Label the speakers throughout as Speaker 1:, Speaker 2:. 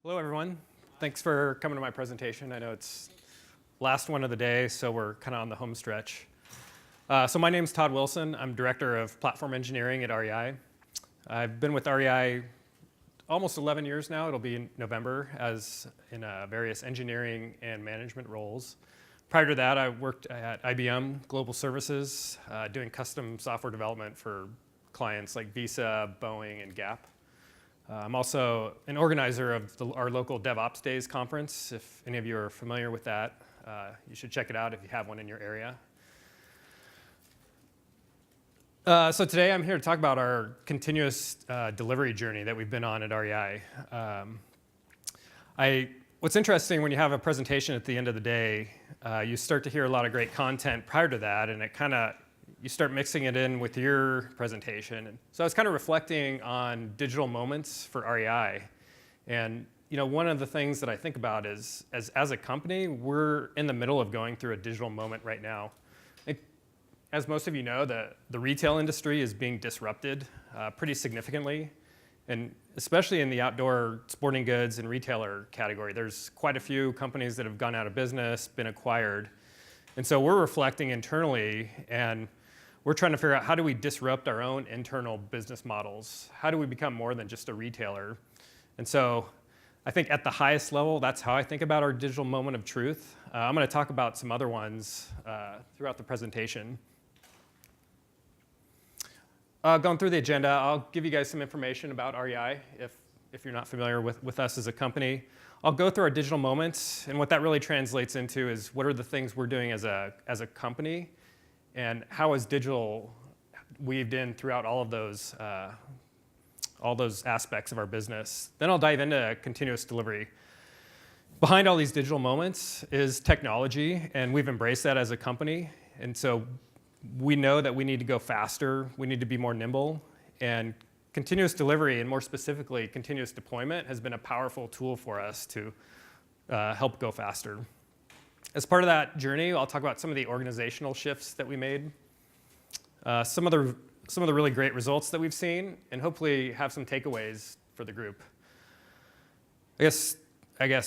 Speaker 1: Hello, everyone. Thanks for coming to my presentation. I know it's last one of the day, so we're kind of on the home stretch. So my name's Todd Wilson. I'm Director of Platform Engineering at REI. I've been with REI almost 11 years now. It'll be in November, as in various engineering and management roles. Prior to that, I worked at IBM Global Services, doing custom software development for clients like Visa, Boeing, and Gap. I'm also an organizer of our local DevOps Days conference. If any of you are familiar with that, you should check it out if you have one in your area. So today I'm here to talk about our continuous delivery journey that we've been on at REI. What's interesting when you have a presentation at the end of the day, you start to hear a lot of great content prior to that, and you start mixing it in with your presentation. And so I was kind of reflecting on digital moments for REI. And one of the things that I think about is, as a company, we're in the middle of going through a digital moment right now. As most of you know, the retail industry is being disrupted pretty significantly. And especially in the outdoor sporting goods and retailer category, there's quite a few companies that have gone out of business, been acquired. And so we're reflecting internally, and we're trying to figure out, how do we disrupt our own internal business models? How do we become more than just a retailer? And so I think at the highest level, that's how I think about our digital moment of truth. I'm going to talk about some other ones throughout the presentation. Going through the agenda, I'll give you guys some information about REI if you're not familiar with us as a company. I'll go through our digital moments, and what that really translates into is what are the things we're doing as a company, and how is digital weaved in throughout all those aspects of our business. Then I'll dive into continuous delivery. Behind all these digital moments is technology, and we've embraced that as a company. And so we know that we need to go faster, we need to be more nimble, and continuous delivery, and more specifically, continuous deployment, has been a powerful tool for us to help go faster. As part of that journey, I'll talk about some of the organizational shifts that we made, some of the really great results that we've seen, and hopefully have some takeaways for the group. I guess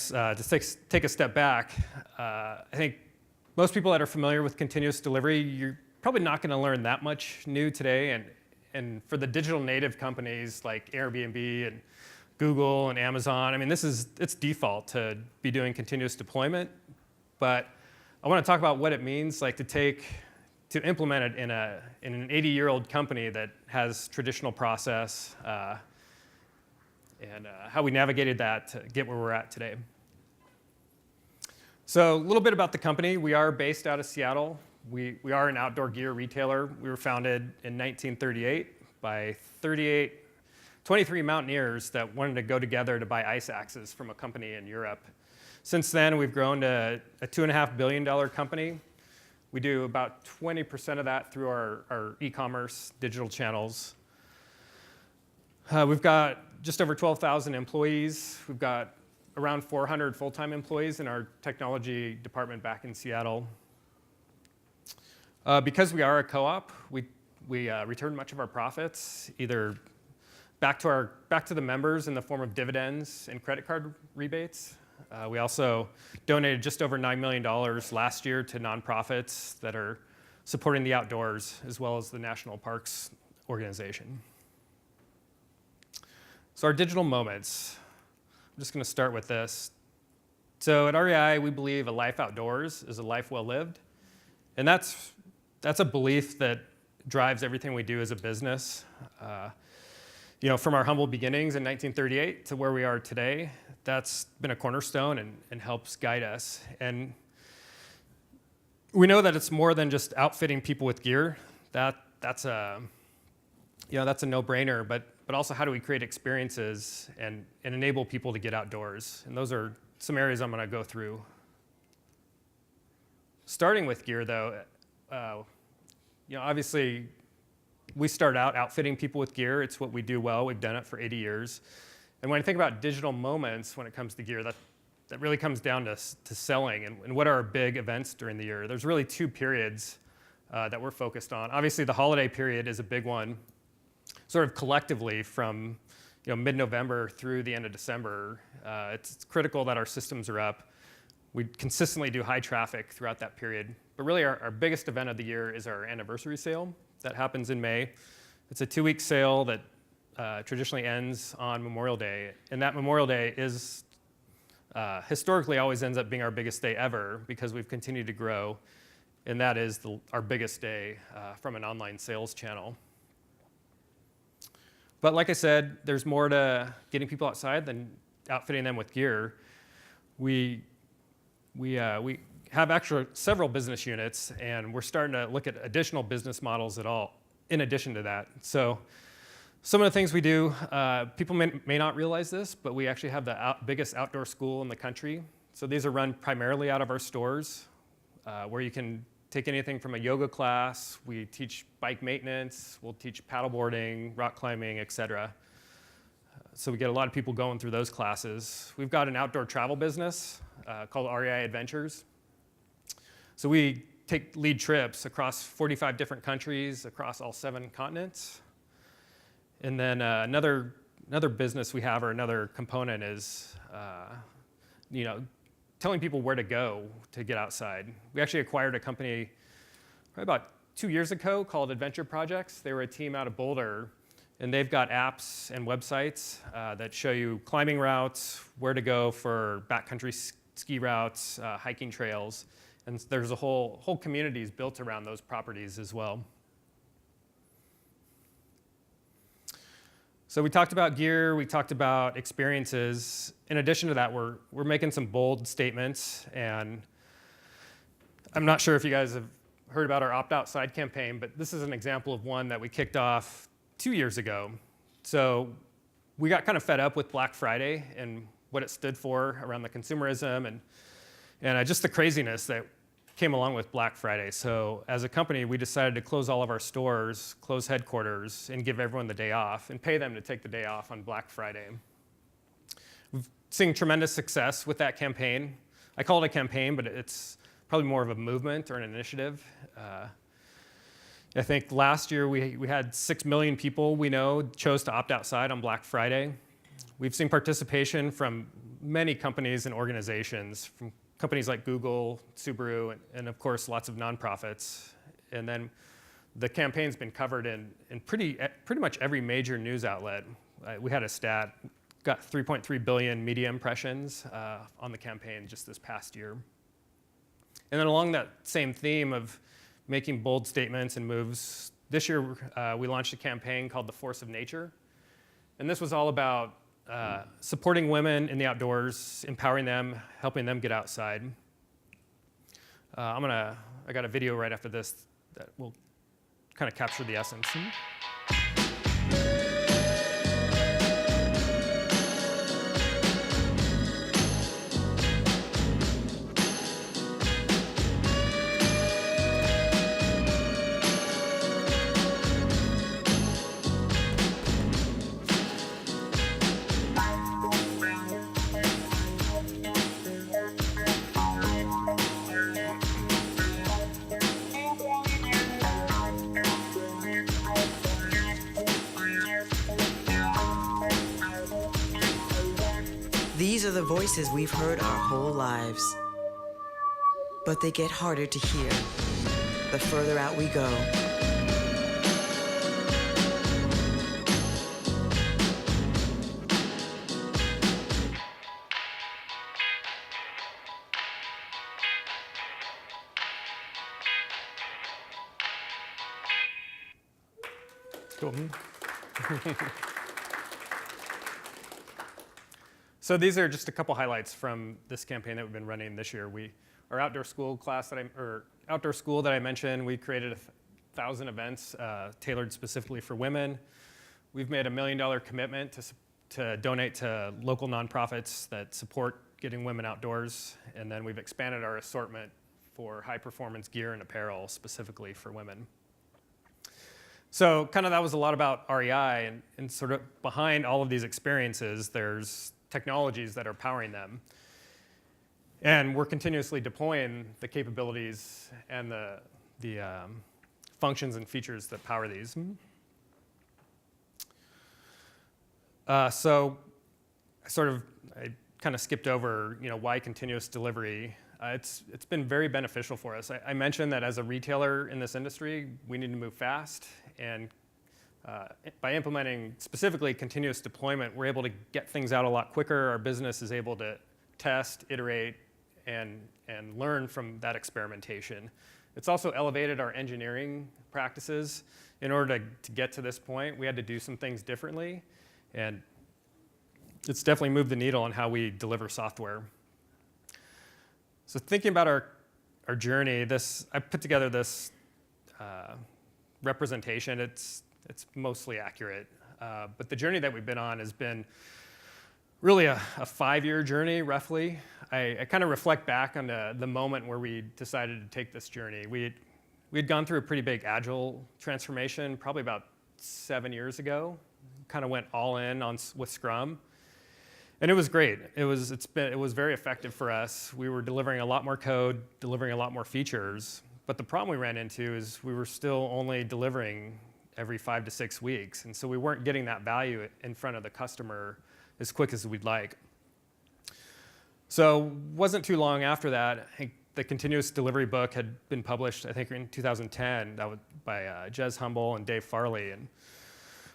Speaker 1: to take a step back, I think most people that are familiar with continuous delivery, you're probably not going to learn that much new today. And for the digital native companies like Airbnb and Google and Amazon, I mean, it's default to be doing continuous deployment. But I want to talk about what it means, to implement it in an 80-year-old company that has traditional process, and how we navigated that to get where we're at today. So a little bit about the company. We are based out of Seattle. We are an outdoor gear retailer. We were founded in 1938 by 23 mountaineers that wanted to go together to buy ice axes from a company in Europe. Since then, we've grown to a $2.5 billion company. We do about 20% of that through our e-commerce digital channels. We've got just over 12,000 employees. We've got around 400 full-time employees in our technology department back in Seattle. Because we are a co-op, we return much of our profits either back to the members in the form of dividends and credit card rebates. We also donated just over $9 million last year to nonprofits that are supporting the outdoors, as well as the National Parks Organization. So our digital moments. I'm just going to start with this. So at REI, we believe a life outdoors is a life well lived. And that's a belief that drives everything we do as a business. From our humble beginnings in 1938 to where we are today, that's been a cornerstone and helps guide us. And we know that it's more than just outfitting people with gear. That's a no-brainer. But also, how do we create experiences and enable people to get outdoors? And those are some areas I'm going to go through. Starting with gear, though, obviously, we start out outfitting people with gear. It's what we do well. We've done it for 80 years. And when I think about digital moments when it comes to gear, that really comes down to selling and what are our big events during the year. There's really two periods that we're focused on. Obviously, the holiday period is a big one, sort of collectively from mid-November through the end of December. It's critical that our systems are up. We consistently do high traffic throughout that period. But really, our biggest event of the year is our anniversary sale. That happens in May. It's a 2-week sale that traditionally ends on Memorial Day. And that Memorial Day is historically always ends up being our biggest day ever because we've continued to grow. And that is our biggest day from an online sales channel. But like I said, there's more to getting people outside than outfitting them with gear. We have actually several business units, and we're starting to look at additional business models in addition to that. So some of the things we do, people may not realize this, but we actually have the biggest outdoor school in the country. So these are run primarily out of our stores, where you can take anything from a yoga class. We teach bike maintenance. We'll teach paddleboarding, rock climbing, et cetera. So we get a lot of people going through those classes. We've got an outdoor travel business called REI Adventures. So we lead trips across 45 different countries, across all 7 continents. And then another business we have, or another component, is telling people where to go to get outside. We actually acquired a company probably about 2 years ago called Adventure Projects. They were a team out of Boulder, and they've got apps and websites that show you climbing routes, where to go for backcountry ski routes, hiking trails, and there's a whole communities built around those properties as well. So we talked about gear, we talked about experiences. In addition to that, we're making some bold statements, and I'm not sure if you guys have heard about our Opt Outside campaign, but this is an example of one that we kicked off 2 years ago. So we got kind of fed up with Black Friday and what it stood for around the consumerism and just the craziness that came along with Black Friday. So as a company, we decided to close all of our stores, close headquarters, and give everyone the day off and pay them to take the day off on Black Friday. We've seen tremendous success with that campaign. I call it a campaign, but it's probably more of a movement or an initiative. I think last year we had 6 million people we know chose to opt outside on Black Friday. We've seen participation from many companies and organizations, from companies like Google, Subaru, and of course lots of nonprofits. And then the campaign's been covered in pretty much every major news outlet. We had a stat, got 3.3 billion media impressions on the campaign just this past year. And then along that same theme of making bold statements and moves, this year we launched a campaign called The Force of Nature. And this was all about supporting women in the outdoors, empowering them, helping them get outside. I got a video right after this that will kind of capture the essence.
Speaker 2: These are the voices we've heard our whole lives. But they get harder to hear the further out we go.
Speaker 1: Cool. So these are just a couple highlights from this campaign that we've been running this year. Our outdoor school outdoor school that I mentioned, we created 1,000 events tailored specifically for women. We've made $1 million commitment to donate to local nonprofits that support getting women outdoors, and then we've expanded our assortment for high performance gear and apparel specifically for women. So kind of that was a lot about REI, and sort of behind all of these experiences, there's technologies that are powering them. And we're continuously deploying the capabilities and the functions and features that power these. So I kind of skipped over, why continuous delivery. It's been very beneficial for us. I mentioned that as a retailer in this industry, we need to move fast, and by implementing specifically continuous deployment, we're able to get things out a lot quicker. Our business is able to test, iterate, and learn from that experimentation. It's also elevated our engineering practices. In order to get to this point, we had to do some things differently, and it's definitely moved the needle on how we deliver software. So thinking about our journey, I put together this representation. It's mostly accurate, but the journey that we've been on has been really a 5-year journey, roughly. I kind of reflect back on the moment where we decided to take this journey. We'd gone through a pretty big agile transformation, probably about 7 years ago. Kind of went all in with Scrum. And it was great. It was very effective for us. We were delivering a lot more code, delivering a lot more features. But the problem we ran into is we were still only delivering every 5 to 6 weeks. And so we weren't getting that value in front of the customer as quick as we'd like. So wasn't too long after that, I think the continuous delivery book had been published, I think in 2010, that was by Jez Humble and Dave Farley. And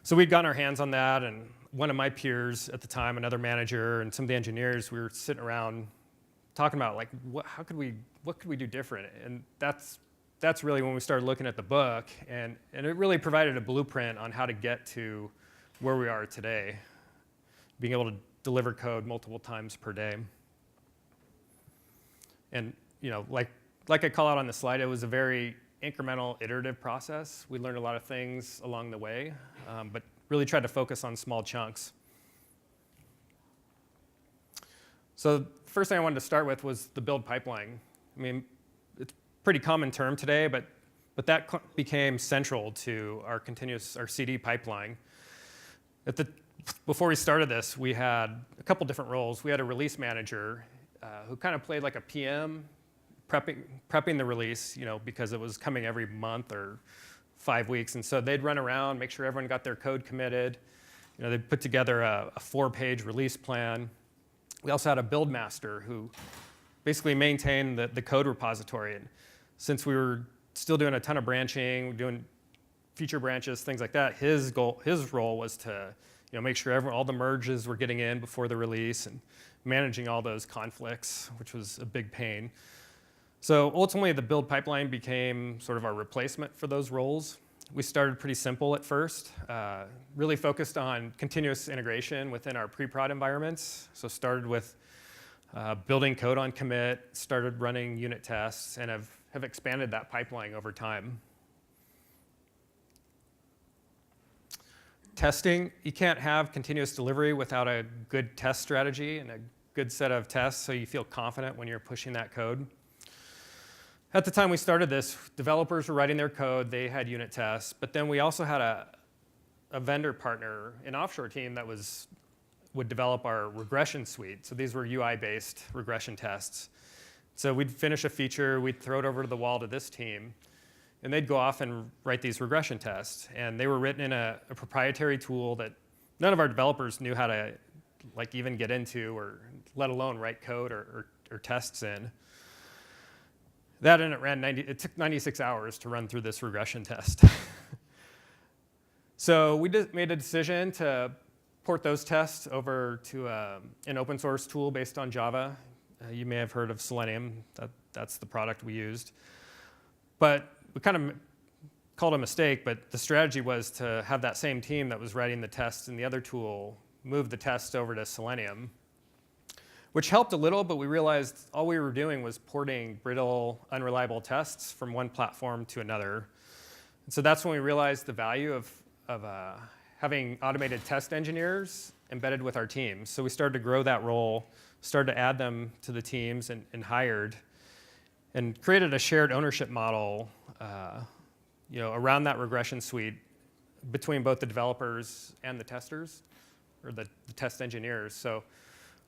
Speaker 1: so we'd gotten our hands on that, and one of my peers at the time, another manager, and some of the engineers, we were sitting around talking about what could we do different? And that's really when we started looking at the book, and it really provided a blueprint on how to get to where we are today, being able to deliver code multiple times per day. And like I call out on the slide, it was a very incremental, iterative process. We learned a lot of things along the way, but really tried to focus on small chunks. So the first thing I wanted to start with was the build pipeline. I mean, it's a pretty common term today, but that became central to our CD pipeline. Before we started this, we had a couple different roles. We had a release manager who kind of played like a PM, prepping the release, because it was coming every month or 5 weeks. And so they'd run around, make sure everyone got their code committed. They'd put together a 4-page release plan. We also had a build master who basically maintained the code repository. And since we were still doing a ton of branching, doing feature branches, things like that, his role was to make sure all the merges were getting in before the release and managing all those conflicts, which was a big pain. So ultimately, the build pipeline became sort of our replacement for those roles. We started pretty simple at first, really focused on continuous integration within our pre-prod environments. So started with building code on commit, started running unit tests, and have expanded that pipeline over time. Testing, you can't have continuous delivery without a good test strategy and a good set of tests so you feel confident when you're pushing that code. At the time we started this, developers were writing their code, they had unit tests, but then we also had a vendor partner, an offshore team that would develop our regression suite. So these were UI-based regression tests. So we'd finish a feature, we'd throw it over to the wall to this team, and they'd go off and write these regression tests. And they were written in a proprietary tool that none of our developers knew how to even get into, or let alone write code or tests in. It took 96 hours to run through this regression test. So we made a decision to port those tests over to an open source tool based on Java. You may have heard of Selenium. That's the product we used. But we kind of called it a mistake, but the strategy was to have that same team that was writing the tests in the other tool move the tests over to Selenium, which helped a little, but we realized all we were doing was porting brittle, unreliable tests from one platform to another. And so that's when we realized the value of having automated test engineers embedded with our teams. So we started to grow that role, started to add them to the teams, and hired, and created a shared ownership model around that regression suite between both the developers and the testers, or the test engineers. So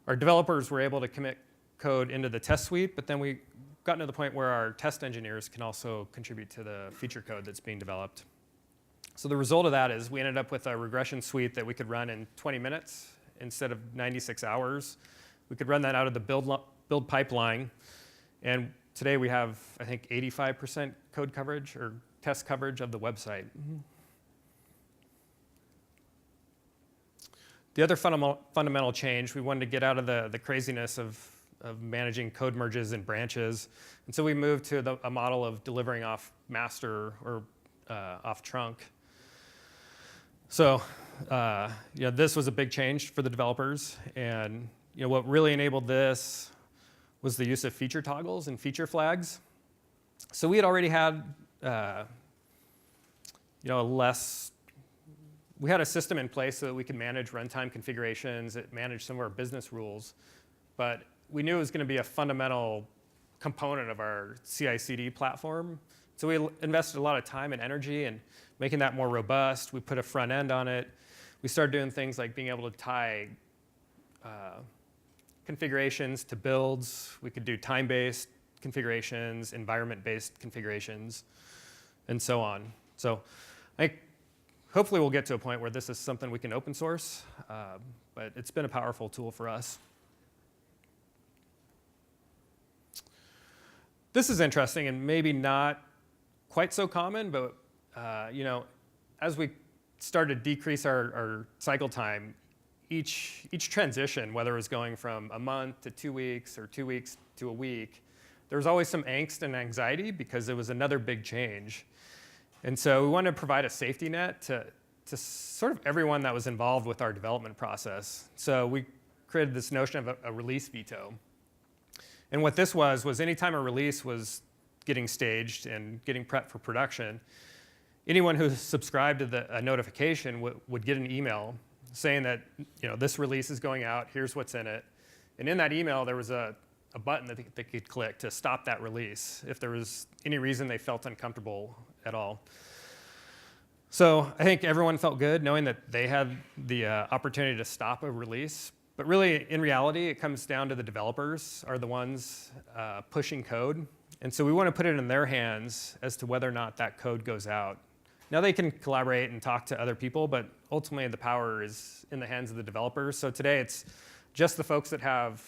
Speaker 1: our developers were able to commit code into the test suite, but then we got to the point where our test engineers can also contribute to the feature code that's being developed. So the result of that is we ended up with a regression suite that we could run in 20 minutes instead of 96 hours. We could run that out of the build pipeline. And today we have, I think, 85% code coverage or test coverage of the website. The other fundamental change, we wanted to get out of the craziness of managing code merges and branches. And so we moved to a model of delivering off master or off trunk. So this was a big change for the developers. And what really enabled this was the use of feature toggles and feature flags. So we had already had we had a system in place so that we could manage runtime configurations, manage some of our business rules, but we knew it was going to be a fundamental component of our CI/CD platform. So we invested a lot of time and energy in making that more robust. We put a front end on it. We started doing things like being able to tie configurations to builds. We could do time-based configurations, environment-based configurations, and so on. So hopefully we'll get to a point where this is something we can open source, but it's been a powerful tool for us. This is interesting and maybe not quite so common, but as we started to decrease our cycle time, each transition, whether it was going from a month to 2 weeks or 2 weeks to a week, there was always some angst and anxiety because it was another big change. And so we wanted to provide a safety net to sort of everyone that was involved with our development process. So we created this notion of a release veto. And what this was anytime a release was getting staged and getting prepped for production, anyone who subscribed to a notification would get an email saying that this release is going out, here's what's in it. And in that email, there was a button that they could click to stop that release if there was any reason they felt uncomfortable at all. So I think everyone felt good knowing that they had the opportunity to stop a release. But really, in reality, it comes down to the developers are the ones pushing code. And so we want to put it in their hands as to whether or not that code goes out. Now they can collaborate and talk to other people, but ultimately the power is in the hands of the developers. So today it's just the folks that have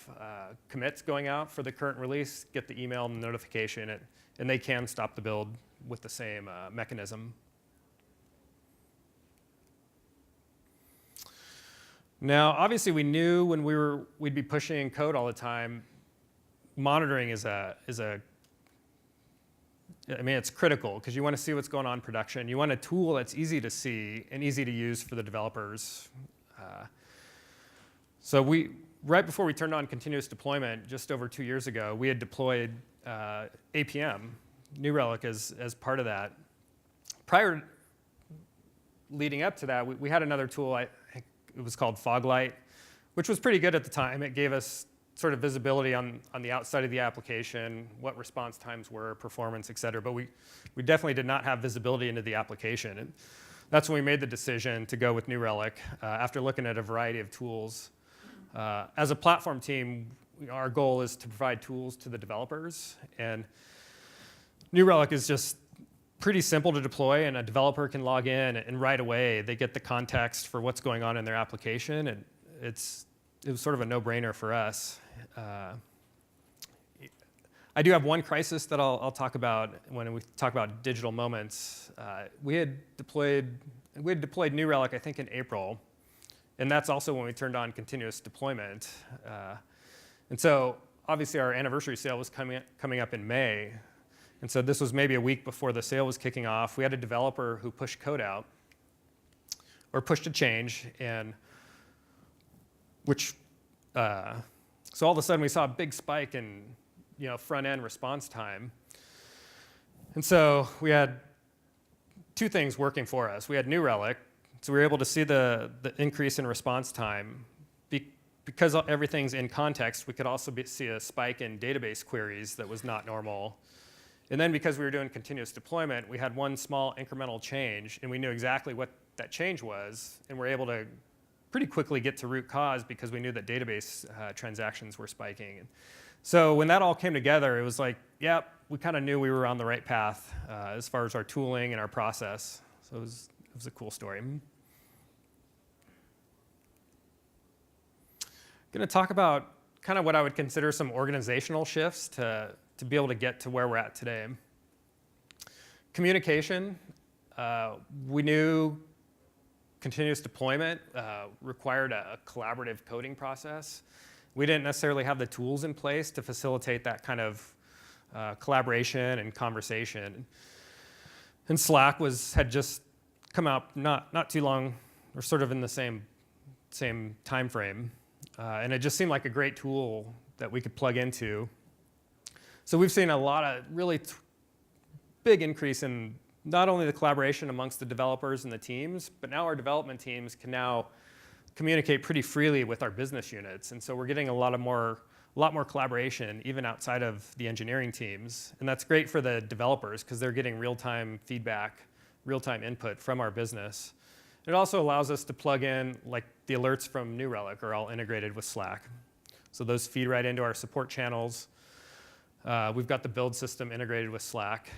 Speaker 1: commits going out for the current release get the email and notification, and they can stop the build with the same mechanism. Now, obviously, we knew when we'd be pushing code all the time, monitoring is it's critical because you want to see what's going on in production. You want a tool that's easy to see and easy to use for the developers. So right before we turned on continuous deployment, just over 2 years ago, we had deployed APM, New Relic, as part of that. Leading up to that, we had another tool, it was called Foglight, which was pretty good at the time. It gave us sort of visibility on the outside of the application, what response times were, performance, et cetera. But we definitely did not have visibility into the application. And that's when we made the decision to go with New Relic after looking at a variety of tools. As a platform team, our goal is to provide tools to the developers. And New Relic is just pretty simple to deploy, and a developer can log in, and right away they get the context for what's going on in their application. And it was sort of a no-brainer for us. I do have one crisis that I'll talk about when we talk about digital moments. We had deployed New Relic, I think, in April, and that's also when we turned on continuous deployment. And so obviously our anniversary sale was coming up in May, and so this was maybe a week before the sale was kicking off. We had a developer who pushed code out, or pushed a change, so all of a sudden we saw a big spike in front-end response time. And so we had two things working for us. We had New Relic, so we were able to see the increase in response time. Because everything's in context, we could also see a spike in database queries that was not normal. And then because we were doing continuous deployment, we had one small incremental change, and we knew exactly what that change was, and we're able to pretty quickly get to root cause because we knew that database transactions were spiking. So when that all came together, it was like, yep, we kind of knew we were on the right path as far as our tooling and our process. So was a cool story. Going to talk about kind of what I would consider some organizational shifts to be able to get to where we're at today. Communication, we knew continuous deployment required a collaborative coding process. We didn't necessarily have the tools in place to facilitate that kind of collaboration and conversation. And Slack had just come out not too long, or sort of in the same time frame. And it just seemed like a great tool that we could plug into. So we've seen a lot of really big increase in not only the collaboration amongst the developers and the teams, but now our development teams can now communicate pretty freely with our business units. And so we're getting a lot more collaboration even outside of the engineering teams. And that's great for the developers because they're getting real-time feedback, real-time input from our business. It also allows us to plug in, like the alerts from New Relic are all integrated with Slack. So those feed right into our support channels. We've got the build system integrated with Slack.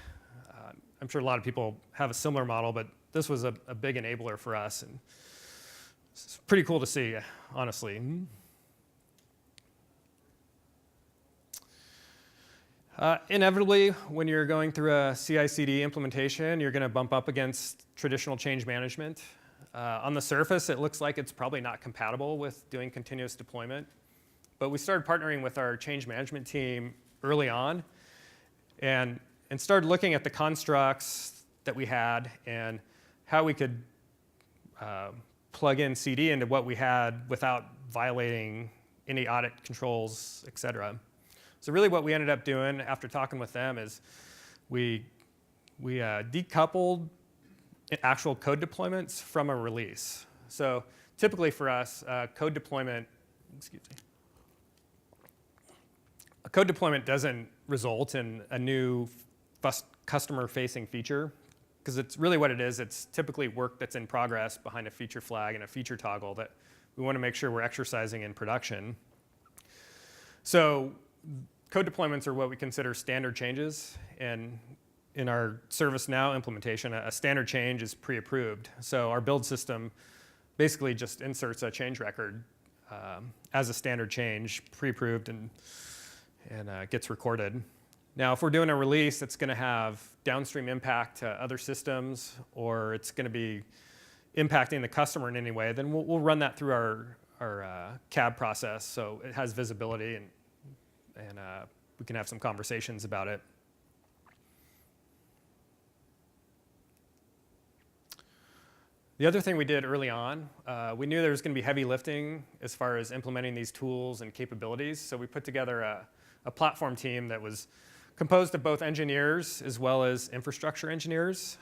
Speaker 1: I'm sure a lot of people have a similar model, but this was a big enabler for us. And it's pretty cool to see, honestly. Inevitably, when you're going through a CI/CD implementation, you're going to bump up against traditional change management. On the surface, it looks like it's probably not compatible with doing continuous deployment. But we started partnering with our change management team early on and started looking at the constructs that we had and how we could plug in CD into what we had without violating any audit controls, et cetera. So really what we ended up doing after talking with them is we decoupled actual code deployments from a release. So typically for us, code deployment doesn't result in a new customer-facing feature, because it's really what it is. It's typically work that's in progress behind a feature flag and a feature toggle that we want to make sure we're exercising in production. So code deployments are what we consider standard changes, and in our ServiceNow implementation, a standard change is pre-approved. So our build system basically just inserts a change record as a standard change, pre-approved, and gets recorded. Now, if we're doing a release that's going to have downstream impact to other systems, or it's going to be impacting the customer in any way, then we'll run that through our CAB process, so it has visibility, and we can have some conversations about it. The other thing we did early on, we knew there was going to be heavy lifting as far as implementing these tools and capabilities, so we put together a platform team that was composed of both engineers as well as infrastructure engineers,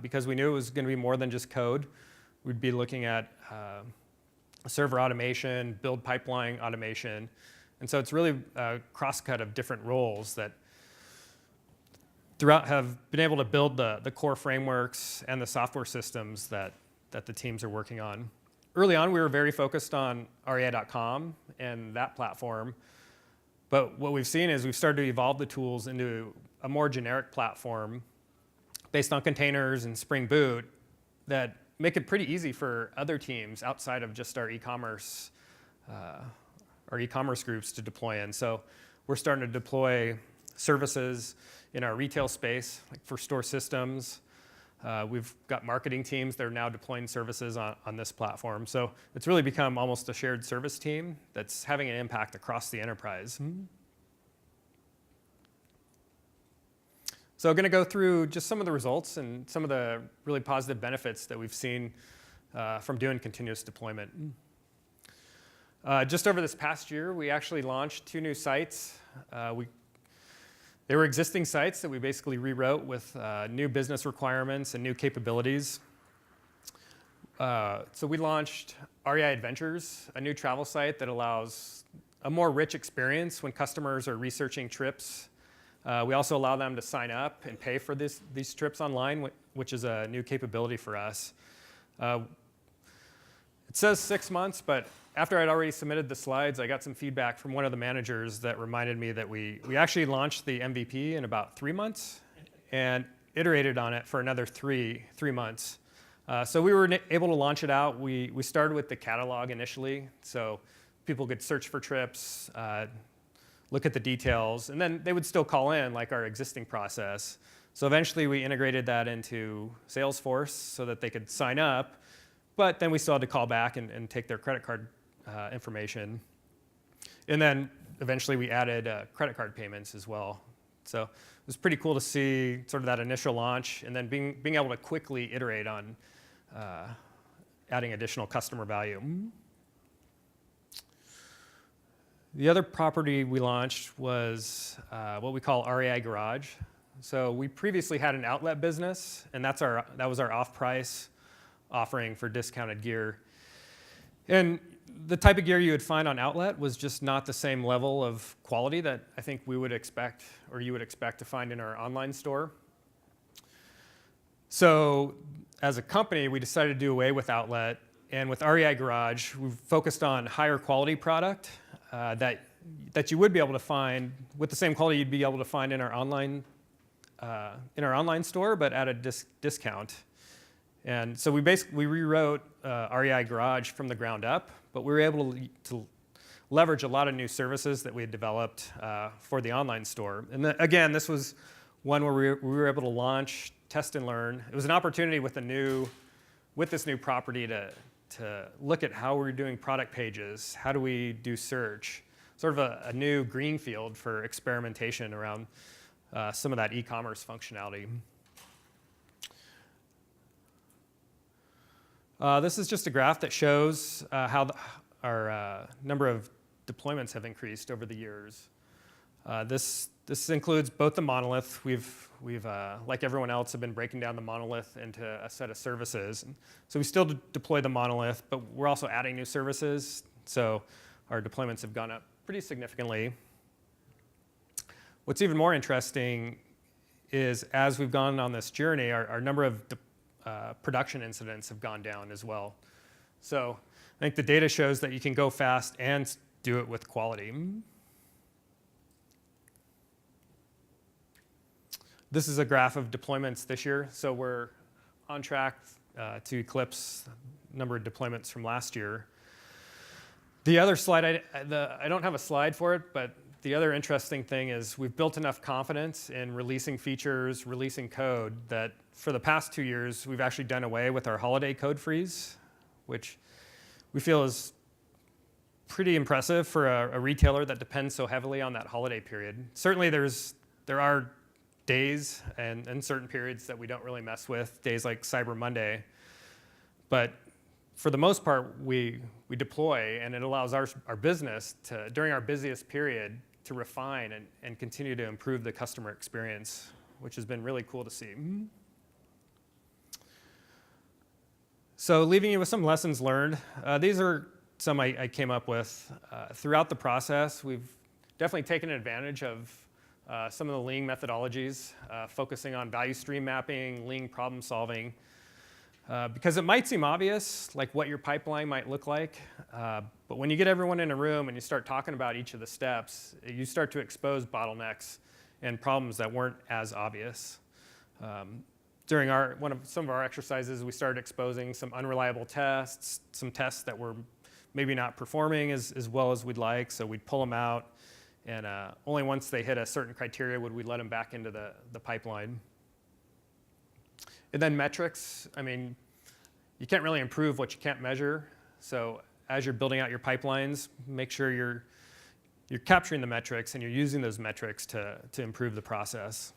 Speaker 1: because we knew it was going to be more than just code. We'd be looking at server automation, build pipeline automation, and so it's really a cross-cut of different roles that throughout have been able to build the core frameworks and the software systems that the teams are working on. Early on, we were very focused on REI.com and that platform. But what we've seen is we've started to evolve the tools into a more generic platform based on containers and Spring Boot that make it pretty easy for other teams outside of just our e-commerce groups to deploy in. So we're starting to deploy services in our retail space, like for store systems. We've got marketing teams that are now deploying services on this platform. So it's really become almost a shared service team that's having an impact across the enterprise. So I'm going to go through just some of the results and some of the really positive benefits that we've seen from doing continuous deployment. Just over this past year, we actually launched 2 new sites. They were existing sites that we basically rewrote with new business requirements and new capabilities. So we launched REI Adventures, a new travel site that allows a more rich experience when customers are researching trips. We also allow them to sign up and pay for these trips online, which is a new capability for us. It says 6 months, but after I'd already submitted the slides, I got some feedback from one of the managers that reminded me that we actually launched the MVP in about 3 months and iterated on it for another three months. So we were able to launch it out. We started with the catalog initially, so people could search for trips, look at the details, and then they would still call in like our existing process. So eventually we integrated that into Salesforce so that they could sign up, but then we still had to call back and take their credit card information. And then eventually we added credit card payments as well. So it was pretty cool to see sort of that initial launch and then being able to quickly iterate on adding additional customer value. The other property we launched was what we call REI Garage. So we previously had an outlet business, and that was our off-price offering for discounted gear. And the type of gear you would find on outlet was just not the same level of quality that I think we would expect, or you would expect to find in our online store. So as a company, we decided to do away with outlet, and with REI Garage, we focused on higher quality product that you would be able to find with the same quality you'd be able to find in our online store, but at a discount. And so we rewrote REI Garage from the ground up, but we were able to leverage a lot of new services that we had developed for the online store. And again, this was one where we were able to launch, test and learn. It was an opportunity with this new property to look at how we're doing product pages, how do we do search, sort of a new green field for experimentation around some of that e-commerce functionality. This is just a graph that shows how our number of deployments have increased over the years. This includes both the monolith. We've like everyone else, have been breaking down the monolith into a set of services. So we still deploy the monolith, but we're also adding new services. So our deployments have gone up pretty significantly. What's even more interesting is as we've gone on this journey, our number of production incidents have gone down as well. So I think the data shows that you can go fast and do it with quality. This is a graph of deployments this year. So we're on track to eclipse the number of deployments from last year. The other slide, I don't have a slide for it, but the other interesting thing is we've built enough confidence in releasing features, releasing code, that for the past 2 years, we've actually done away with our holiday code freeze, which we feel is pretty impressive for a retailer that depends so heavily on that holiday period. Certainly there are days and certain periods that we don't really mess with, days like Cyber Monday. But for the most part, we deploy, and it allows our business to, during our busiest period, to refine and continue to improve the customer experience, which has been really cool to see. So leaving you with some lessons learned. These are some I came up with. Throughout the process, we've definitely taken advantage of some of the lean methodologies, focusing on value stream mapping, lean problem solving, because it might seem obvious, like what your pipeline might look like, but when you get everyone in a room and you start talking about each of the steps, you start to expose bottlenecks and problems that weren't as obvious. During some of our exercises, we started exposing some unreliable tests, some tests that were maybe not performing as well as we'd like, so we'd pull them out, and only once they hit a certain criteria would we let them back into the pipeline. And then metrics, I mean, you can't really improve what you can't measure, so as you're building out your pipelines, make sure you're capturing the metrics and you're using those metrics to improve the process.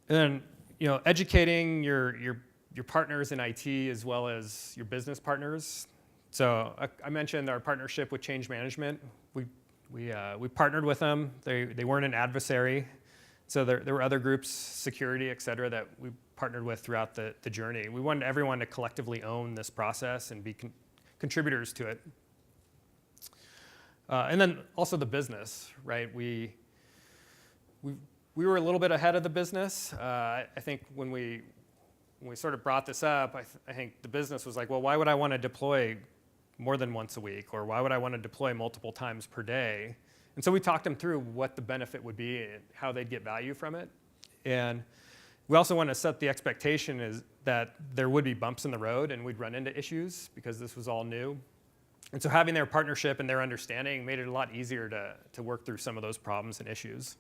Speaker 1: And then, educating your partners in IT as well as your business partners. So I mentioned our partnership with change management. We partnered with them. They weren't an adversary. So there were other groups, security, et cetera, that we partnered with throughout the journey. We wanted everyone to collectively own this process and be contributors to it. And then also the business, right? We were a little bit ahead of the business. I think when we sort of brought this up, I think the business was like, well, why would I want to deploy more than once a week? Or why would I want to deploy multiple times per day? And so we talked them through what the benefit would be and how they'd get value from it. And We also want to set the expectation is that there would be bumps in the road and we'd run into issues because this was all new. And so having their partnership and their understanding made it a lot easier to work through some of those problems and issues.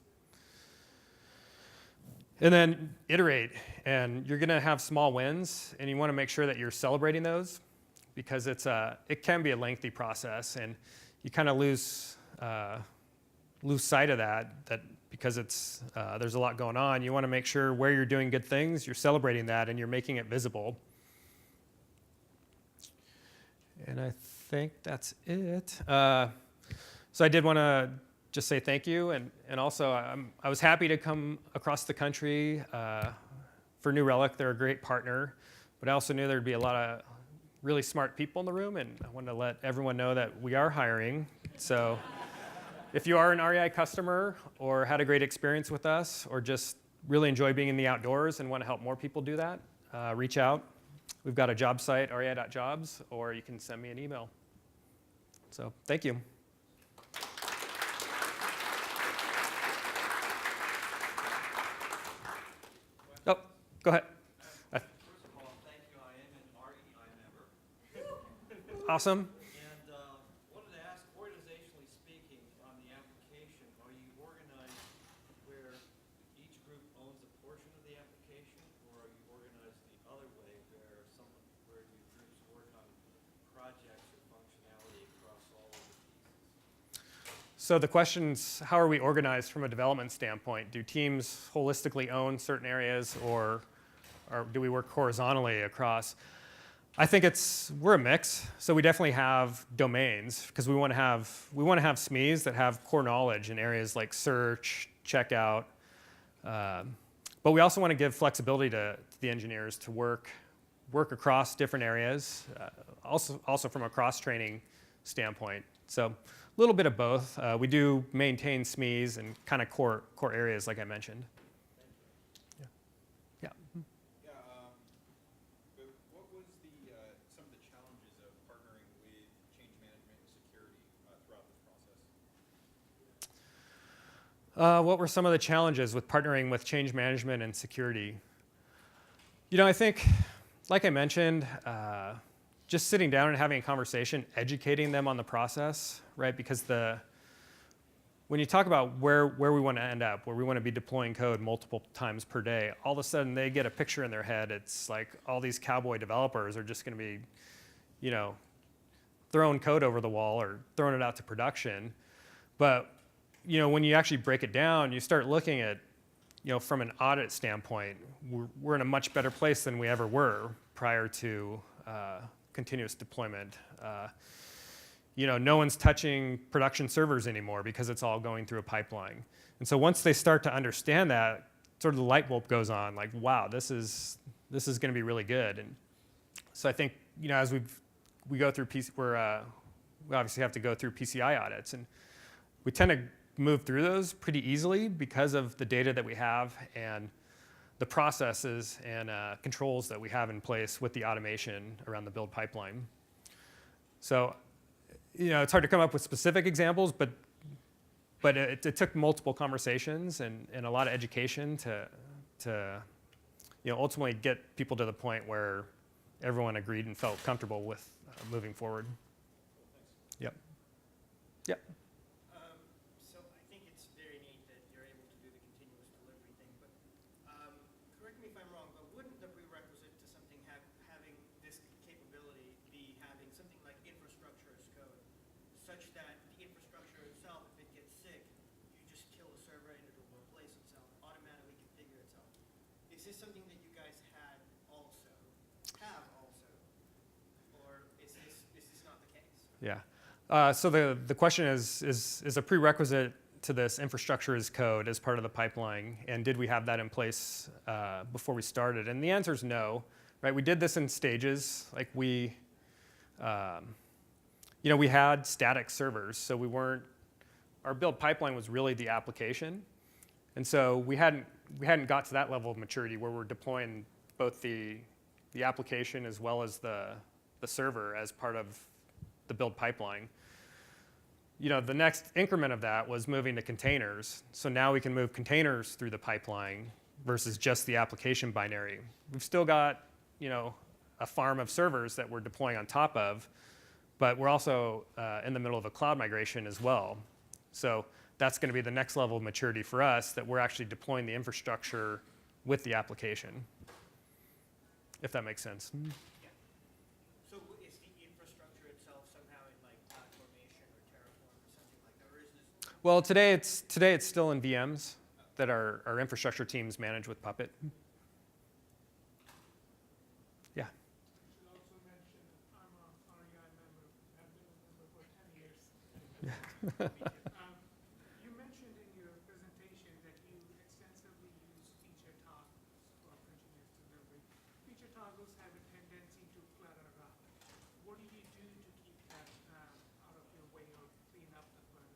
Speaker 1: And then iterate, and you're gonna have small wins, and you wanna make sure that you're celebrating those because it can be a lengthy process, and you kind of lose sight of that because there's a lot going on. You wanna make sure where you're doing good things, you're celebrating that, and you're making it visible. And I think that's it. So I did wanna just say thank you, and also I was happy to come across the country for New Relic. They're a great partner, but I also knew there'd be a lot of really smart people in the room, and I wanted to let everyone know that we are hiring. So if you are an REI customer or had a great experience with us or just really enjoy being in the outdoors and want to help more people do that, reach out. We've got a job site, rei.jobs, or you can send me an email. So thank you. Oh, go ahead.
Speaker 3: First of all, thank you. I am an REI member.
Speaker 1: Awesome.
Speaker 3: And wanted to ask, organizationally speaking, on the application, are you organized where each group owns a portion of the application, or are you organized the other way, where you groups work on projects or functionality across all of the pieces?
Speaker 1: So the question's, how are we organized from a development standpoint? Do teams holistically own certain areas, or do we work horizontally across? I think we're a mix. So we definitely have domains because we want to have SMEs that have core knowledge in areas like search, checkout. But we also want to give flexibility to the engineers to work across different areas, also from a cross-training standpoint. So a little bit of both. We do maintain SMEs and kind of core areas like I mentioned. Yeah.
Speaker 4: Yeah. But what was some of the challenges of partnering with change management and security throughout this process?
Speaker 1: What were some of the challenges with partnering with change management and security? I think, like I mentioned, just sitting down and having a conversation, educating them on the process, right? Because when you talk about where we want to end up, where we want to be deploying code multiple times per day, all of a sudden they get a picture in their head. It's like all these cowboy developers are just going to be, throwing code over the wall or throwing it out to production. But, when you actually break it down, you start looking at, from an audit standpoint, we're in a much better place than we ever were prior to continuous deployment. No one's touching production servers anymore because it's all going through a pipeline. And so once they start to understand that, sort of the light bulb goes on, like, wow, this is going to be really good. And so I think, as we go through we obviously have to go through PCI audits, and we tend to move through those pretty easily because of the data that we have and the processes and controls that we have in place with the automation around the build pipeline. So, it's hard to come up with specific examples, but it took multiple conversations and a lot of education to ultimately get people to the point where everyone agreed and felt comfortable with moving forward. Yep. Yep.
Speaker 5: So I think it's very neat that you're able to do the continuous delivery thing, but correct me if I'm wrong, but wouldn't the prerequisite to something having this capability be having something like infrastructure as code, such that the infrastructure itself, if it gets sick, you just kill the server and it'll replace itself, automatically configure itself? Is this something that you guys have also, or is this not the case?
Speaker 1: Yeah. So the question is a prerequisite to this infrastructure as code as part of the pipeline, and did we have that in place before we started? And the answer is no, right? We did this in stages. Like we had static servers, so our build pipeline was really the application, and so we hadn't got to that level of maturity where we're deploying both the application as well as the server as part of the build pipeline. The next increment of that was moving to containers. So now we can move containers through the pipeline, versus just the application binary. We've still got, a farm of servers that we're deploying on top of, but we're also in the middle of a cloud migration as well. So that's going to be the next level of maturity for us, that we're actually deploying the infrastructure with the application, if that makes sense.
Speaker 5: Yeah. So is the infrastructure itself somehow in like CloudFormation or Terraform or something like that, or is this?
Speaker 1: Well, today it's still in VMs that our infrastructure teams manage with Puppet. Yeah.
Speaker 6: should also mention I'm a REI member. I've been a member for 10 years. You mentioned in your presentation that you extensively use feature toggles for continuous delivery. Feature toggles have a tendency to clutter up. What do you do to keep that out of your way or clean up the clutter?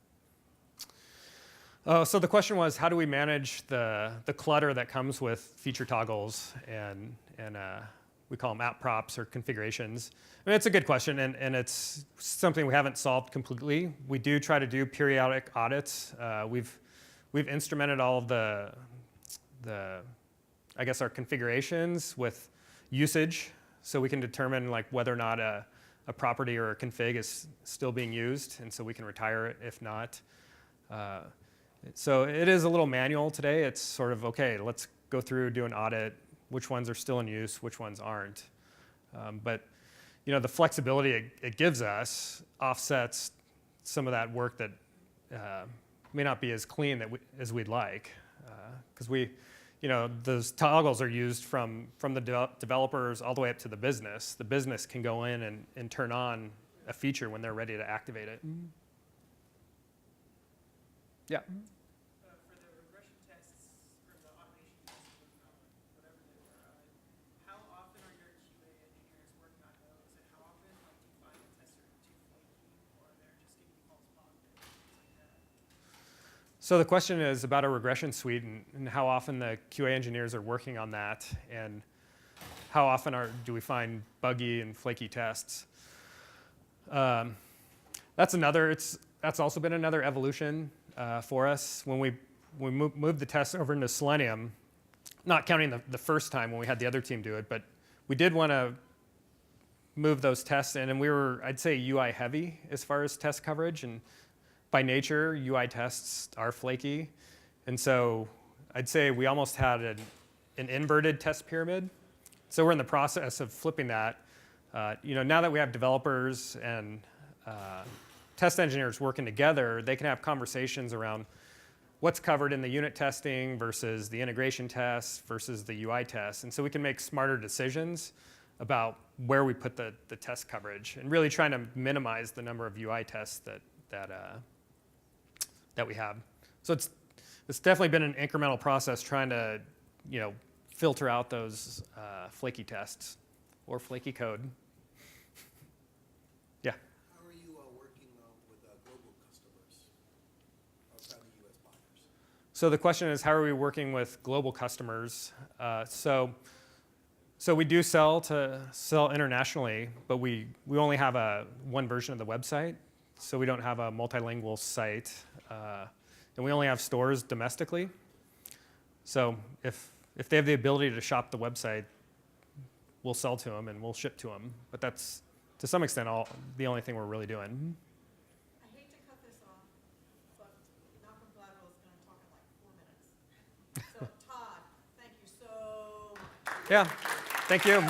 Speaker 1: So the question was, how do we manage the clutter that comes with feature toggles and we call them app props or configurations? I mean, it's a good question, and it's something we haven't solved completely. We do try to do periodic audits. We've instrumented all of the I guess our configurations with usage, so we can determine like whether or not a property or a config is still being used, and so we can retire it if not. So it is a little manual today. It's sort of, okay, let's go through, do an audit, which ones are still in use, which ones aren't. But the flexibility it gives us offsets some of that work that may not be as clean as we'd like. Because those toggles are used from the developers all the way up to the business. The business can go in and turn on a feature when they're ready to activate it. Yeah.
Speaker 5: For the regression tests, or the automation tests, whatever they were, how often are your QA engineers working on those, and how often do you find the tests are too flaky, or they're just giving you false positives, things like that?
Speaker 1: So the question is about a regression suite and how often the QA engineers are working on that, and how often do we find buggy and flaky tests. That's also been another evolution for us. When we moved the tests over into Selenium, not counting the first time when we had the other team do it, but we did want to move those tests in, and we were, I'd say, UI heavy as far as test coverage, and by nature, UI tests are flaky, and so I'd say we almost had an inverted test pyramid. So we're in the process of flipping that. Now that we have developers and test engineers working together, they can have conversations around what's covered in the unit testing versus the integration tests versus the UI tests. And so we can make smarter decisions about where we put the test coverage, and really trying to minimize the number of UI tests that we have. So it's definitely been an incremental process trying to filter out those flaky tests or flaky code. Yeah.
Speaker 7: How are you working with global customers outside the U.S. buyers?
Speaker 1: So the question is, how are we working with global customers? So we do sell internationally, but we only have one version of the website, so we don't have a multilingual site, and we only have stores domestically. So if they have the ability to shop the website, we'll sell to them and we'll ship to them. But that's, to some extent, the only thing we're really doing.
Speaker 2: I hate to cut this off, but Malcolm Gladwell is going to talk in like 4 minutes. So, Todd, thank you so much.
Speaker 1: Yeah, thank you.